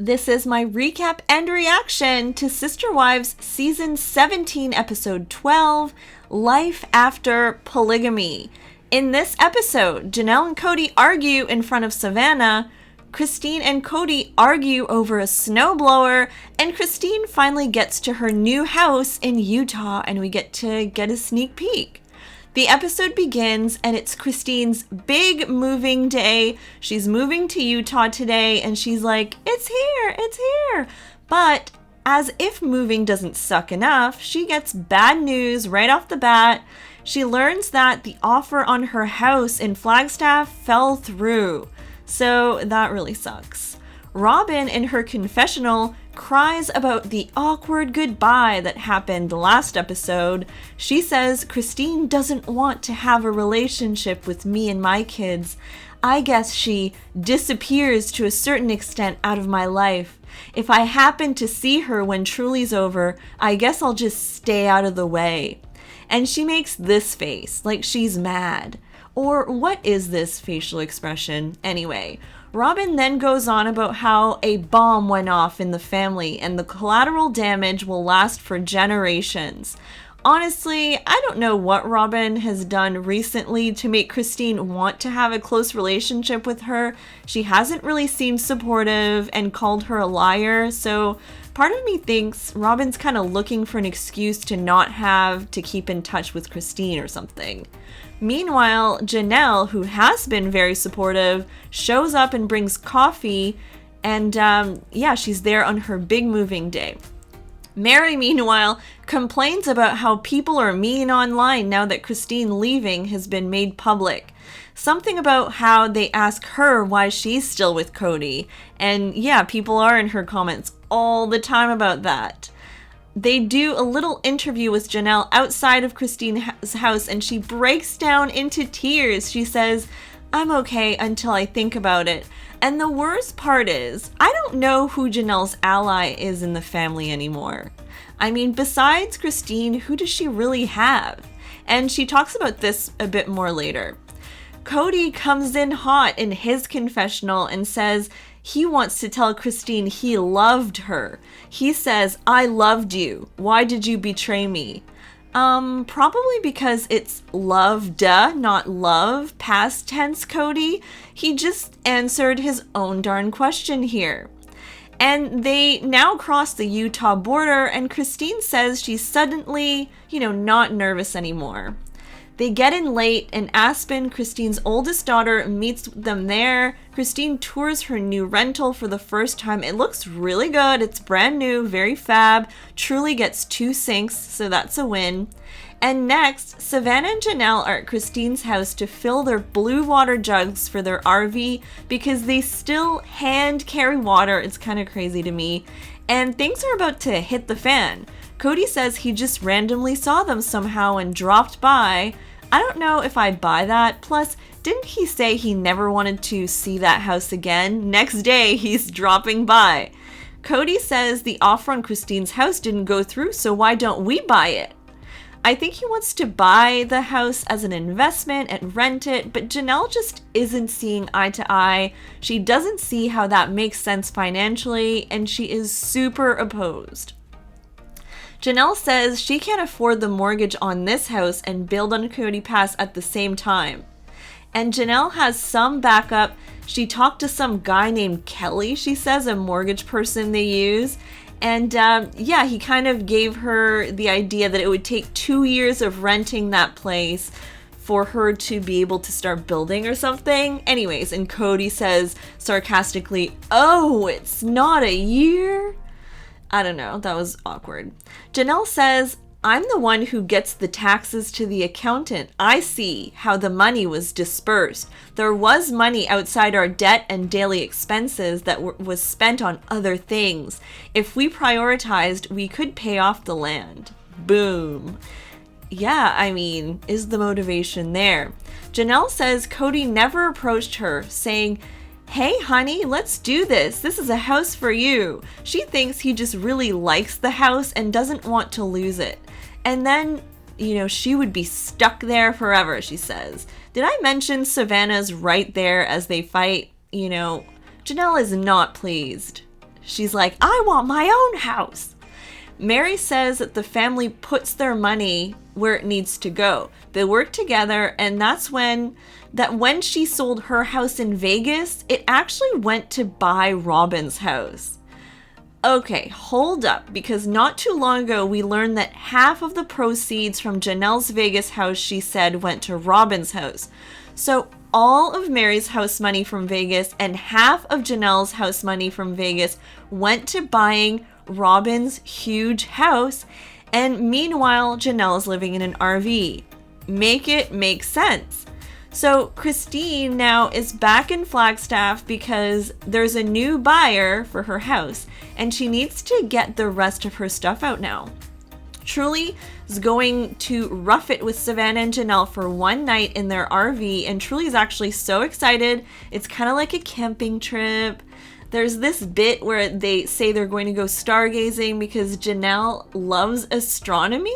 This is my recap and reaction to Sister Wives Season 17, Episode 12, Life After Polygamy. In this episode, Janelle and Kody argue in front of Savannah, Christine and Kody argue over a snowblower, and Christine finally gets to her new house in Utah, and we get to get a sneak peek. The episode begins, and it's Christine's big moving day. She's moving to Utah today, and she's like, it's here. But as if moving doesn't suck enough, she gets bad news right off the bat. She learns that the offer on her house in Flagstaff fell through. So that really sucks. Robin, in her confessional, cries about the awkward goodbye that happened last episode. She says Christine doesn't want to have a relationship with me and my kids. I guess she disappears to a certain extent out of my life. If I happen to see her when Truly's over, I guess I'll just stay out of the way. And she makes this face, like she's mad. Or what is this facial expression anyway? Robin then goes on about how a bomb went off in the family and the collateral damage will last for generations. Honestly, I don't know what Robin has done recently to make Christine want to have a close relationship with her. She hasn't really seemed supportive and called her a liar, so part of me thinks Robin's kind of looking for an excuse to not have to keep in touch with Christine or something. Meanwhile, Janelle, who has been very supportive, shows up and brings coffee, and she's there on her big moving day. Mary, meanwhile, complains about how people are mean online now that Christine leaving has been made public. Something about how they ask her why she's still with Kody, and people are in her comments all the time about that. They do a little interview with Janelle outside of Christine's house, and she breaks down into tears. She says, I'm okay until I think about it. And the worst part is, I don't know who Janelle's ally is in the family anymore. I mean, besides Christine, who does she really have? And she talks about this a bit more later. Kody comes in hot in his confessional and says he wants to tell Christine he loved her. He says, I loved you. Why did you betray me? Probably because it's loved, not love, past tense, Kody. He just answered his own darn question here. And they now cross the Utah border, and Christine says she's suddenly, not nervous anymore. They get in late, and Aspen, Christine's oldest daughter, meets them there. Christine tours her new rental for the first time. It looks really good. It's brand new, very fab. Truly gets 2 sinks, so that's a win. And next, Savannah and Janelle are at Christine's house to fill their blue water jugs for their RV because they still hand carry water. It's kind of crazy to me. And things are about to hit the fan. Kody says he just randomly saw them somehow and dropped by. I don't know if I buy that. Plus, didn't he say he never wanted to see that house again? Next day, he's dropping by. Kody says the offer on Christine's house didn't go through, so why don't we buy it? I think he wants to buy the house as an investment and rent it, but Janelle just isn't seeing eye to eye. She doesn't see how that makes sense financially, and she is super opposed. Janelle says she can't afford the mortgage on this house and build on Kody Pass at the same time. And Janelle has some backup. She talked to some guy named Kelly, she says, a mortgage person they use. And he kind of gave her the idea that it would take 2 years of renting that place for her to be able to start building or something. Anyways, and Kody says sarcastically, oh, it's not a year? I don't know, that was awkward. Janelle says, I'm the one who gets the taxes to the accountant. I see how the money was dispersed. There was money outside our debt and daily expenses that was spent on other things. If we prioritized, we could pay off the land. Boom. Yeah, I mean, is the motivation there? Janelle says Kody never approached her, saying, hey honey, let's do this. This is a house for you. She thinks he just really likes the house and doesn't want to lose it. And then, she would be stuck there forever, she says. Did I mention Savannah's right there as they fight? Janelle is not pleased. She's like, I want my own house. Mary says that the family puts their money where it needs to go. They work together, and that's when she sold her house in Vegas, it actually went to buy Robin's house. Okay, hold up, because not too long ago we learned that half of the proceeds from Janelle's Vegas house, she said, went to Robin's house. So all of Mary's house money from Vegas and half of Janelle's house money from Vegas went to buying Robin's huge house, and meanwhile Janelle is living in an RV. Make it make sense. So Christine now is back in Flagstaff because there's a new buyer for her house and she needs to get the rest of her stuff out now. Truly is going to rough it with Savannah and Janelle for one night in their RV, and Truly is actually so excited. It's kind of like a camping trip. There's this bit where they say they're going to go stargazing because Janelle loves astronomy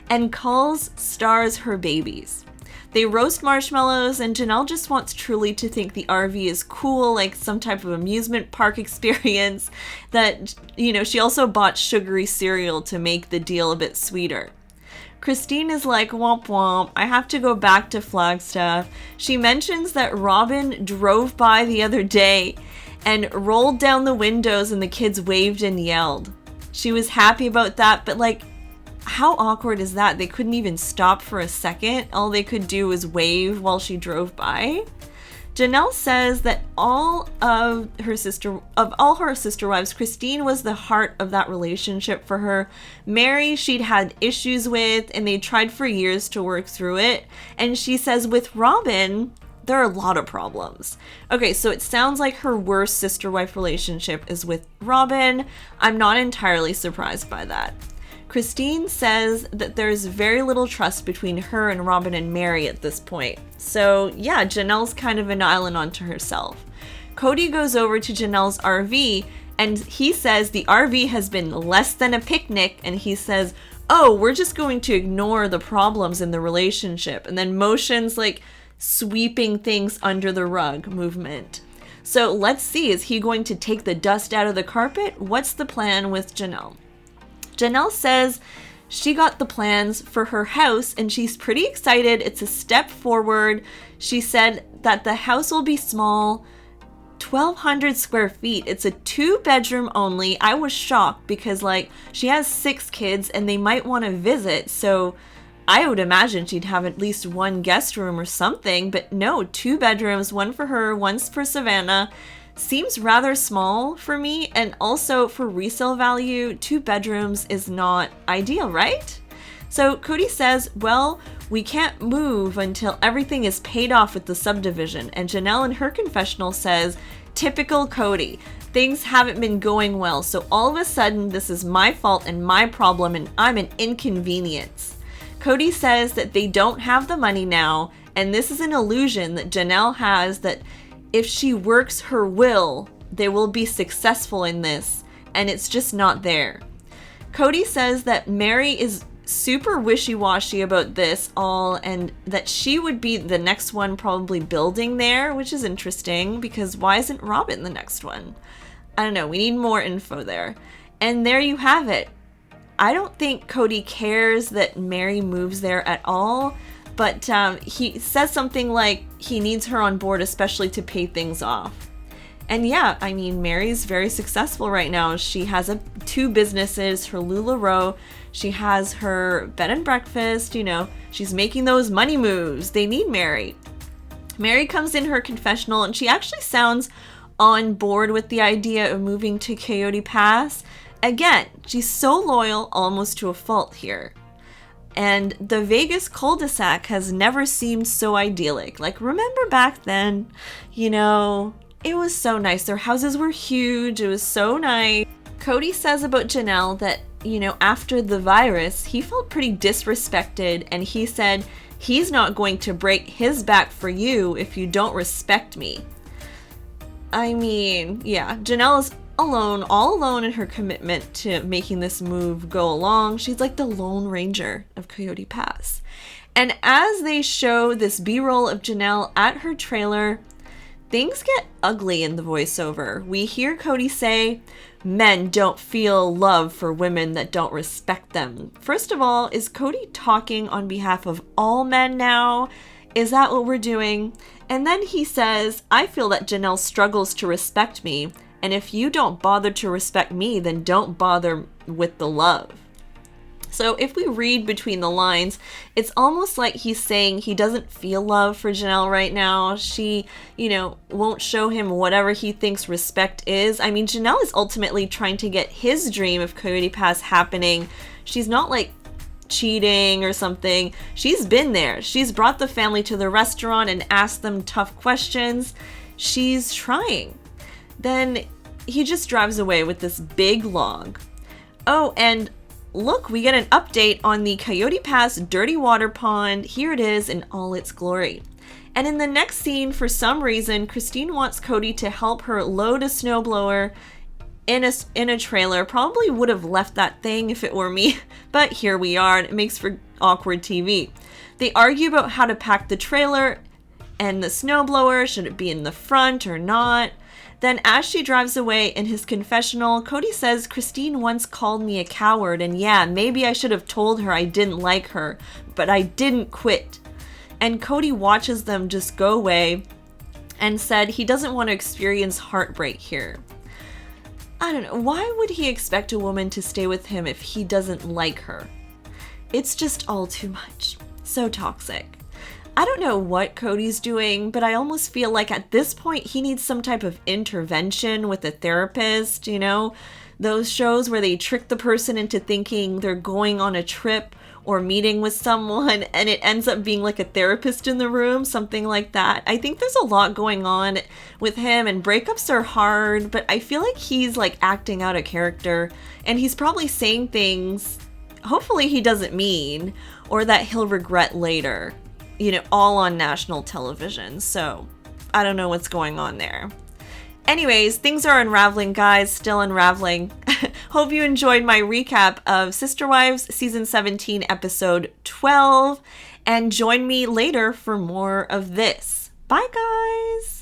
and calls stars her babies. They roast marshmallows, and Janelle just wants Truly to think the RV is cool, like some type of amusement park experience. That, she also bought sugary cereal to make the deal a bit sweeter. Christine is like, womp womp, I have to go back to Flagstaff. She mentions that Robin drove by the other day and rolled down the windows and the kids waved and yelled. She was happy about that, but how awkward is that? They couldn't even stop for a second. All they could do was wave while she drove by. Janelle says that all her sister wives, Christine was the heart of that relationship for her. Mary, she'd had issues with, and they tried for years to work through it. And she says with Robin, there are a lot of problems. Okay, so it sounds like her worst sister-wife relationship is with Robin. I'm not entirely surprised by that. Christine says that there's very little trust between her and Robin and Mary at this point. So yeah, Janelle's kind of an island unto herself. Kody goes over to Janelle's RV and he says the RV has been less than a picnic, and he says, oh, we're just going to ignore the problems in the relationship, and then motions like sweeping things under the rug movement. So let's see, is he going to take the dust out of the carpet? What's the plan with Janelle? Janelle says she got the plans for her house and she's pretty excited. It's a step forward. She said that the house will be small, 1,200 square feet. It's a 2-bedroom only. I was shocked because she has 6 kids and they might want to visit. So I would imagine she'd have at least one guest room or something, but no, 2 bedrooms, one for her, one for Savannah. Seems rather small for me, and also for resale value, 2 bedrooms is not ideal, right? So Kody says, well, we can't move until everything is paid off with the subdivision, and Janelle in her confessional says, typical Kody, things haven't been going well, so all of a sudden this is my fault and my problem and I'm an inconvenience. Kody says that they don't have the money now, and this is an illusion that Janelle has that if she works her will, they will be successful in this, and it's just not there. Kody says that Mary is super wishy-washy about this all, and that she would be the next one probably building there, which is interesting because why isn't Robin the next one? I don't know, we need more info there. And there you have it. I don't think Kody cares that Mary moves there at all, but he says something like he needs her on board, especially to pay things off. And yeah, I mean, Mary's very successful right now. She has 2 businesses, her LuLaRoe. She has her bed and breakfast, she's making those money moves. They need Mary. Mary comes in her confessional and she actually sounds on board with the idea of moving to Coyote Pass. Again, she's so loyal, almost to a fault here. And the Vegas cul-de-sac has never seemed so idyllic. Remember back then, it was so nice. Their houses were huge. It was so nice. Kody says about Janelle that, after the virus, he felt pretty disrespected. And he said, he's not going to break his back for you if you don't respect me. I mean, yeah, Janelle is all alone in her commitment to making this move go along. She's like the Lone Ranger of Coyote Pass. And as they show this B-roll of Janelle at her trailer, things get ugly in the voiceover. We hear Kody say, men don't feel love for women that don't respect them. First of all, is Kody talking on behalf of all men now? Is that what we're doing? And then he says, I feel that Janelle struggles to respect me, and if you don't bother to respect me, then don't bother with the love. So if we read between the lines, it's almost like he's saying he doesn't feel love for Janelle right now. She, won't show him whatever he thinks respect is. I mean, Janelle is ultimately trying to get his dream of Coyote Pass happening. She's not like cheating or something. She's been there. She's brought the family to the restaurant and asked them tough questions. She's trying. Then he just drives away with this big log. Oh, and look, we get an update on the Coyote Pass dirty water pond. Here it is in all its glory. And in the next scene, for some reason, Christine wants Kody to help her load a snowblower in a trailer. Probably would have left that thing if it were me, but here we are, and it makes for awkward TV. They argue about how to pack the trailer and the snowblower. Should it be in the front or not? Then as she drives away in his confessional, Kody says, Christine once called me a coward, and yeah, maybe I should have told her I didn't like her, but I didn't quit. And Kody watches them just go away and said he doesn't want to experience heartbreak here. I don't know, why would he expect a woman to stay with him if he doesn't like her? It's just all too much. So toxic. I don't know what Kody's doing, but I almost feel like at this point he needs some type of intervention with a therapist, those shows where they trick the person into thinking they're going on a trip or meeting with someone and it ends up being like a therapist in the room, something like that. I think there's a lot going on with him, and breakups are hard, but I feel like he's like acting out a character and he's probably saying things hopefully he doesn't mean or that he'll regret later. All on national television. So I don't know what's going on there. Anyways, things are unraveling, guys, still unraveling. Hope you enjoyed my recap of Sister Wives Season 17, Episode 12, and join me later for more of this. Bye, guys!